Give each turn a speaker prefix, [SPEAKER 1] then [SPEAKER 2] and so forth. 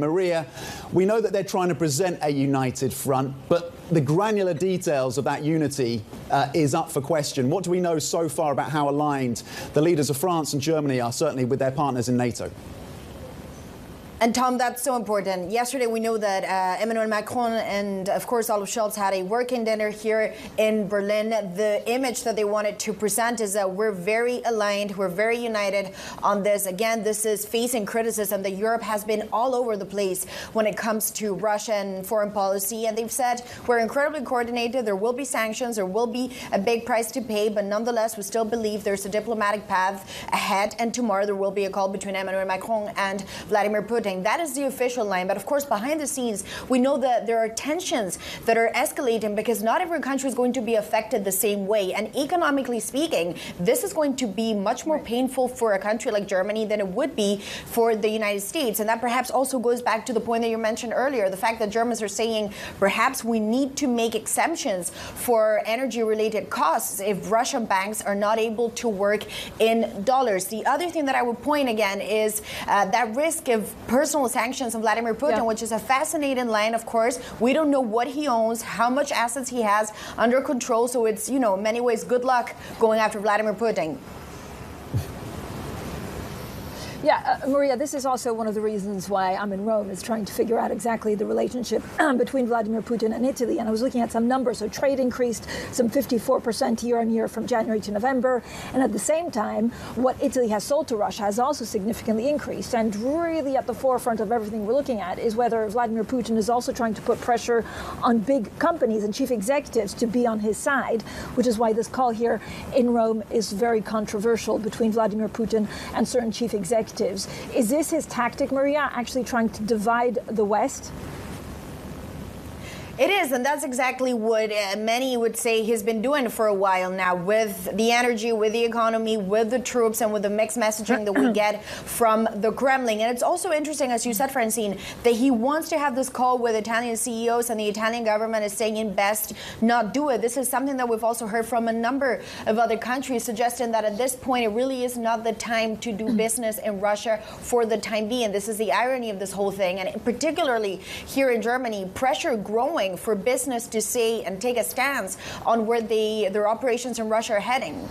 [SPEAKER 1] Maria, we know that they're trying to present a united front, but the granular details of that unity is up for question. What do we know so far about how aligned the leaders of France and Germany are, certainly with their partners in NATO?
[SPEAKER 2] And Tom, that's so important. Yesterday, we know that Emmanuel Macron and, of course, Olaf Scholz had a working dinner here in Berlin. The image that they wanted to present is that we're very aligned, we're very united on this. Again, this is facing criticism that Europe has been all over the place when it comes to Russia and foreign policy. And they've said we're incredibly coordinated. There will be sanctions. There will be a big price to pay. But nonetheless, we still believe there's a diplomatic path ahead. And tomorrow there will be a call between Emmanuel Macron and Vladimir Putin. That is the official line. But of course, behind the scenes, we know that there are tensions that are escalating because not every country is going to be affected the same way. And economically speaking, this is going to be much more painful for a country like Germany than it would be for the United States. And that perhaps also goes back to the point that you mentioned earlier, the fact that Germans are saying perhaps we need to make exemptions for energy-related costs if Russian banks are not able to work in dollars. The other thing that I would point again is that risk of personal sanctions on Vladimir Putin, which is a fascinating line, of course. We don't know what he owns, how much assets he has under control. So it's, in many ways, good luck going after Vladimir Putin.
[SPEAKER 3] Yeah, Maria, this is also one of the reasons why I'm in Rome, is trying to figure out exactly the relationship between Vladimir Putin and Italy. And I was looking at some numbers. So trade increased some 54% year on year from January to November. And at the same time, what Italy has sold to Russia has also significantly increased. And really at the forefront of everything we're looking at is whether Vladimir Putin is also trying to put pressure on big companies and chief executives to be on his side, which is why this call here in Rome is very controversial between Vladimir Putin and certain chief executives. Is this his tactic, Maria, actually trying to divide the West?
[SPEAKER 2] It is, and that's exactly what many would say he's been doing for a while now, with the energy, with the economy, with the troops, and with the mixed messaging that we get from the Kremlin. And it's also interesting, as you said, Francine, that he wants to have this call with Italian CEOs, and the Italian government is saying best not do it. This is something that we've also heard from a number of other countries, suggesting that at this point, it really is not the time to do business in Russia for the time being. This is the irony of this whole thing. And particularly here in Germany, pressure growing for business to say and take a stance on where their operations in Russia are heading.